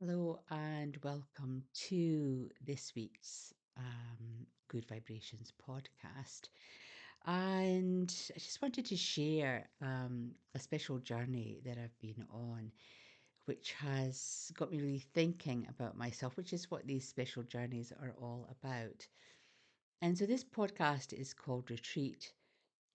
Hello and welcome to this week's Good Vibrations podcast. And I just wanted to share a special journey that I've been on, which has got me really thinking about myself, which is what these special journeys are all about. And so this podcast is called Retreat,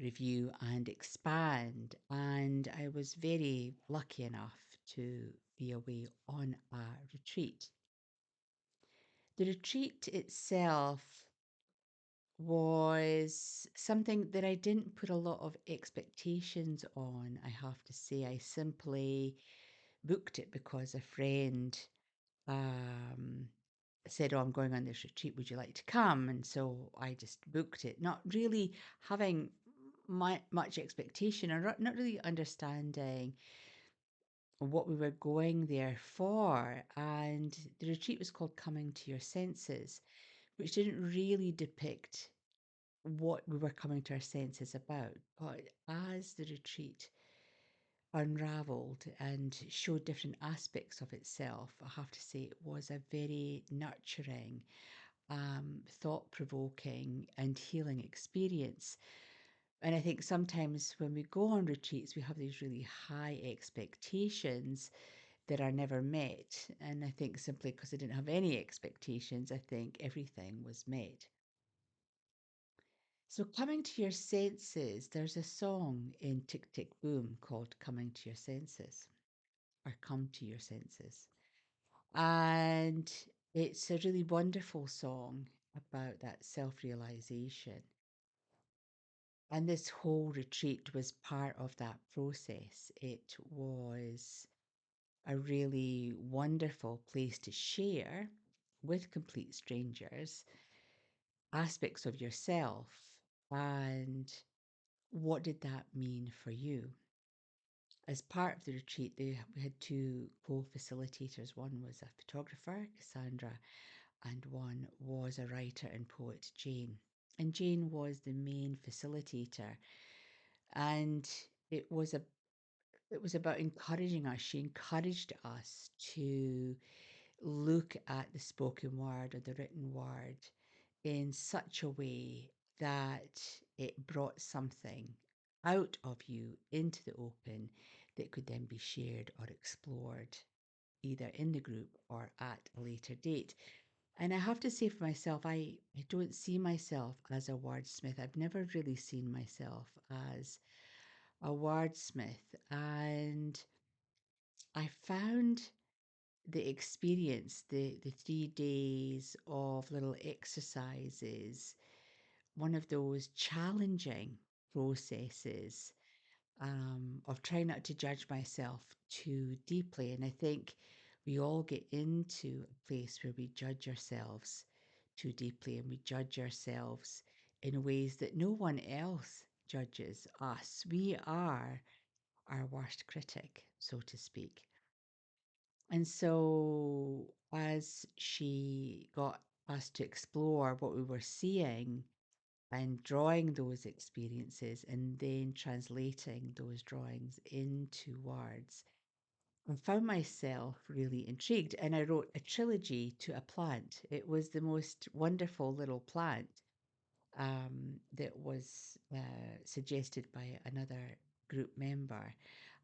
Review and Expand. And I was very lucky enough to be away on a retreat. The retreat itself was something that I didn't put a lot of expectations on, I have to say. I simply booked it because a friend um, said, "Oh, I'm going on this retreat. Would you like to come?" And so I just booked it, not really having much expectation or not really understanding what we were going there for. And the retreat was called Coming to Your Senses, which didn't really depict what we were coming to our senses about. But as the retreat unraveled and showed different aspects of itself, I have to say it was a very nurturing, thought provoking, and healing experience. And I think sometimes when we go on retreats, we have these really high expectations that are never met. And I think simply because I didn't have any expectations, I think everything was met. So, coming to your senses, there's a song in Tick Tick Boom called Coming to Your Senses or Come to Your Senses. And it's a really wonderful song about that self realization. And this whole retreat was part of that process. It was a really wonderful place to share with complete strangers aspects of yourself. And what did that mean for you? As part of the retreat, we had two co-facilitators. One was a photographer, Cassandra, and one was a writer and poet, Jane. And Jane was the main facilitator. And it was a it was about encouraging us. She encouraged us to look at the spoken word or the written word in such a way that it brought something out of you into the open that could then be shared or explored either in the group or at a later date. And I have to say for myself, I don't see myself as a wordsmith. I've never really seen myself as a wordsmith. And I found the experience, the 3 days of little exercises, one of those challenging processes of trying not to judge myself too deeply. And I think we all get into a place where we judge ourselves too deeply and we judge ourselves in ways that no one else judges us. We are our worst critic, so to speak. And so, as she got us to explore what we were seeing and drawing those experiences and then translating those drawings into words, I found myself really intrigued. And I wrote a trilogy to a plant. It was the most wonderful little plant that was suggested by another group member.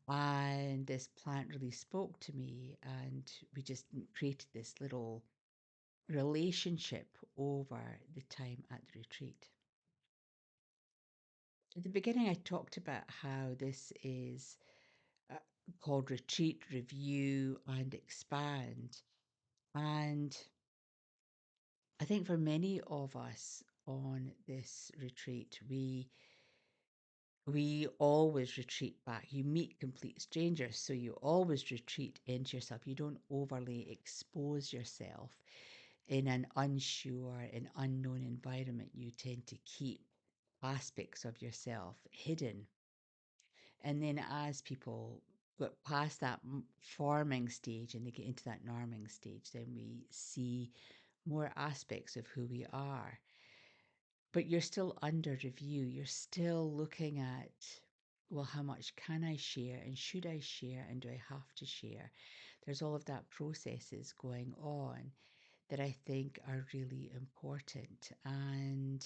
And this plant really spoke to me, and we just created this little relationship over the time at the retreat. At the beginning, I talked about how this is uh, called Retreat, Review, and Expand. And I think for many of us on this retreat, we always retreat back. You meet complete strangers, so you always retreat into yourself. You don't overly expose yourself in an unsure and unknown environment. You tend to keep aspects of yourself hidden. And then as people get past that forming stage and they get into that norming stage, then we see more aspects of who we are. But you're still under review. You're still looking at well, how much can I share and should I share and do I have to share? There's all of that processes going on that I think are really important. And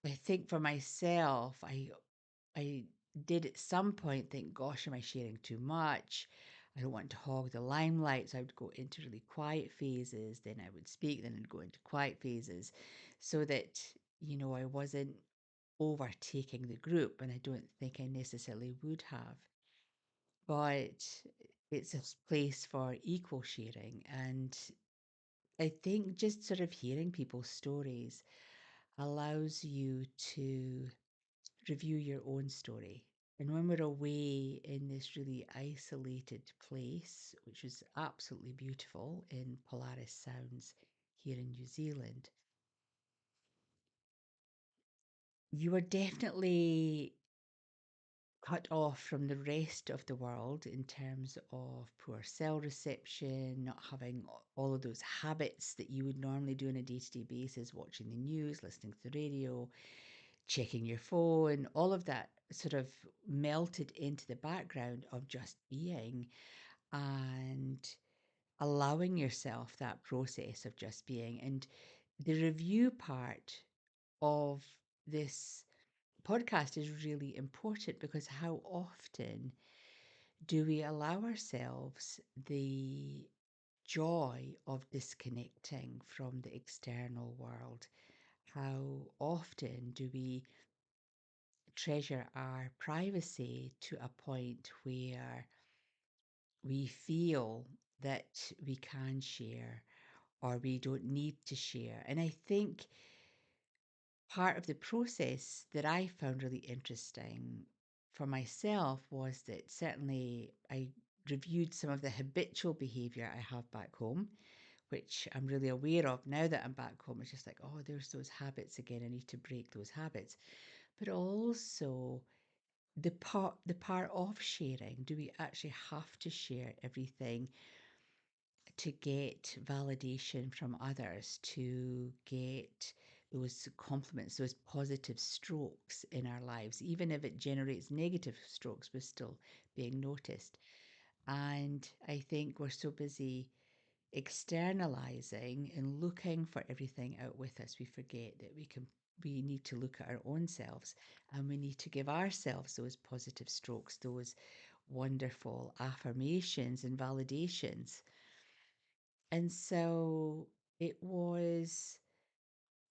I think for myself, I did at some point think, gosh, am I sharing too much? I don't want to hog the limelight. So I would go into really quiet phases, then I would speak, then I'd go into quiet phases so that, I wasn't overtaking the group. And I don't think I necessarily would have. But it's a place for equal sharing. And I think just sort of hearing people's stories allows you to review your own story. And when we're away in this really isolated place, which was absolutely beautiful in Polaris Sounds here in New Zealand, you are definitely cut off from the rest of the world in terms of poor cell reception, not having all of those habits that you would normally do on a day to day basis, watching the news, listening to the radio, checking your phone, all of that sort of melted into the background of just being and allowing yourself that process of just being. And the review part of this podcast is really important because how often do we allow ourselves the joy of disconnecting from the external world? How often do we treasure our privacy to a point where we feel that we can share or we don't need to share? And I think part of the process that I found really interesting for myself was that certainly I reviewed some of the habitual behavior I have back home, which I'm really aware of now that I'm back home. It's just like, oh, there's those habits again. I need to break those habits. But also the part of sharing, do we actually have to share everything to get validation from others, to get those compliments, those positive strokes in our lives, even if it generates negative strokes, we're still being noticed. And I think we're so busy externalizing and looking for everything out with us, we forget that we need to look at our own selves and we need to give ourselves those positive strokes, those wonderful affirmations and validations. And so it was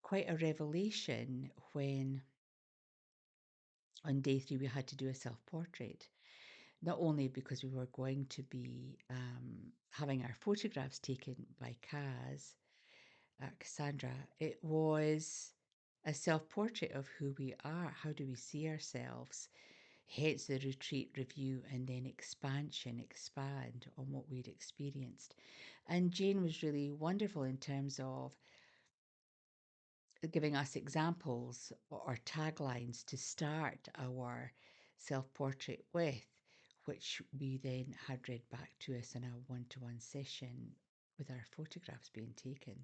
quite a revelation when on day three we had to do a self portrait, not only because we were going to be having our photographs taken by Cassandra, it was a self portrait of who we are. How do we see ourselves? Hence the retreat review and then expansion, expand on what we'd experienced. And Jane was really wonderful in terms of giving us examples or taglines to start our self portrait with, which we then had read back to us in a one to one session with our photographs being taken.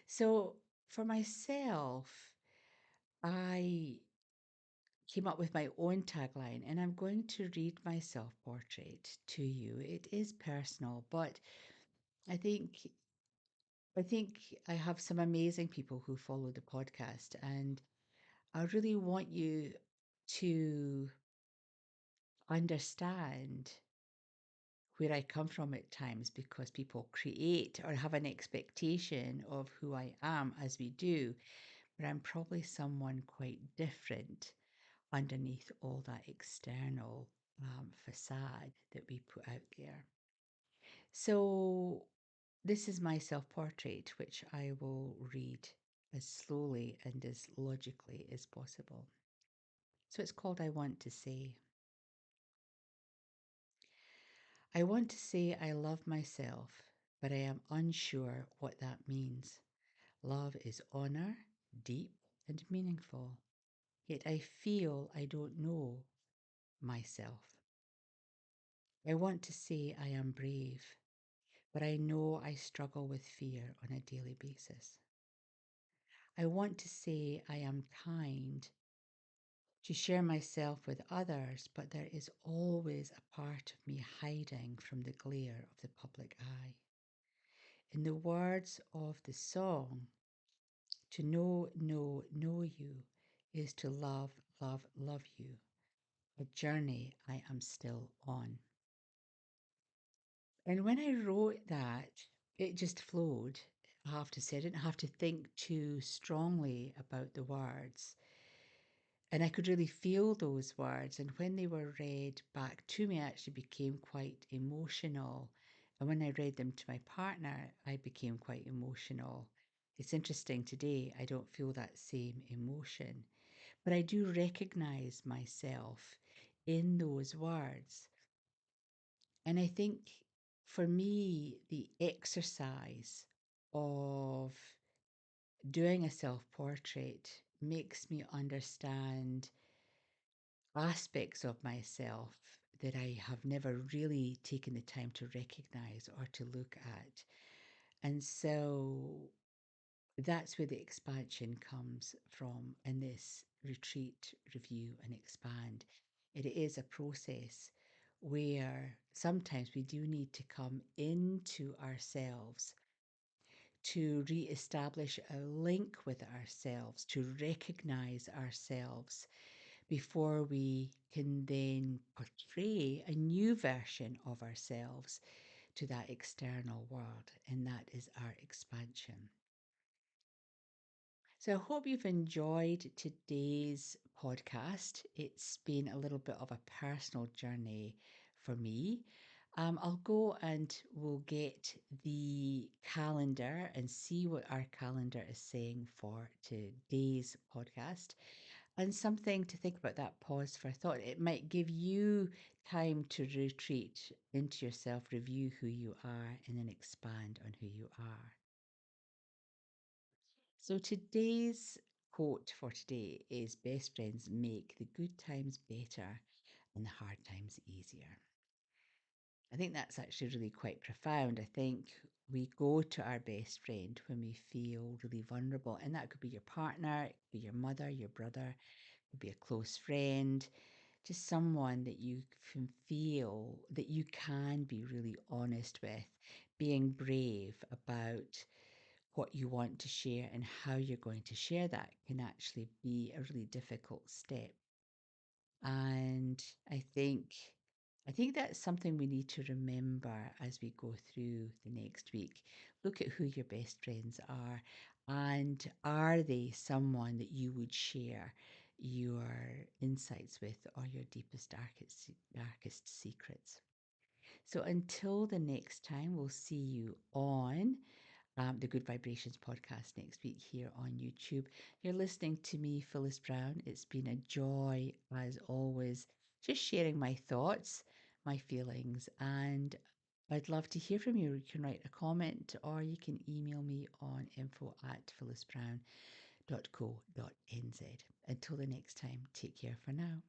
So for myself, I came up with my own tagline, and I'm going to read my self portrait to you. It is personal, but I think I think I have some amazing people who follow the podcast, and I really want you to understand where I come from at times because people create or have an expectation of who I am as we do, but I'm probably someone quite different underneath all that external facade that we put out there. So, this is my self portrait, which I will read as slowly and as logically as possible. So, it's called I Want to Say. I want to say I love myself, but I am unsure what that means. Love is honor, deep and meaningful. Yet I feel I don't know myself. I want to say I am brave, but I know I struggle with fear on a daily basis. I want to say I am kind, to share myself with others, but there is always a part of me hiding from the glare of the public eye. In the words of the song, to know you is to love, love, love you, a journey I am still on. And when I wrote that, it just flowed. I have to say, I didn't have to think too strongly about the words. And I could really feel those words. And when they were read back to me, I actually became quite emotional. And when I read them to my partner, I became quite emotional. It's interesting today, I don't feel that same emotion, but I do recognize myself in those words. And I think for me, the exercise of doing a self portrait makes me understand aspects of myself that I have never really taken the time to recognize or to look at. And so that's where the expansion comes from in this retreat, review, and expand. It is a process where sometimes we do need to come into ourselves to re-establish a link with ourselves, to recognize ourselves before we can then portray a new version of ourselves to that external world. And that is our expansion. So I hope you've enjoyed today's podcast. It's been a little bit of a personal journey for me. I'll go and we'll get the calendar and see what our calendar is saying for today's podcast. And something to think about, that pause for thought. It might give you time to retreat into yourself, review who you are, and then expand on who you are. So today's quote for today is, best friends make the good times better and the hard times easier. I think that's actually really quite profound. I think we go to our best friend when we feel really vulnerable, and that could be your partner, it could be your mother, your brother, it could be a close friend, just someone that you can feel that you can be really honest with, being brave about what you want to share and how you're going to share that can actually be a really difficult step. And I think that's something we need to remember as we go through the next week. Look at who your best friends are, and are they someone that you would share your insights with, or your deepest, darkest secrets. So until the next time, we'll see you on the Good Vibrations podcast next week here on YouTube. You're listening to me, Phyllis Brown. It's been a joy, as always, just sharing my thoughts, my feelings, and I'd love to hear from you. You can write a comment or you can email me on info@phyllisbrown.co.nz. Until the next time, take care for now.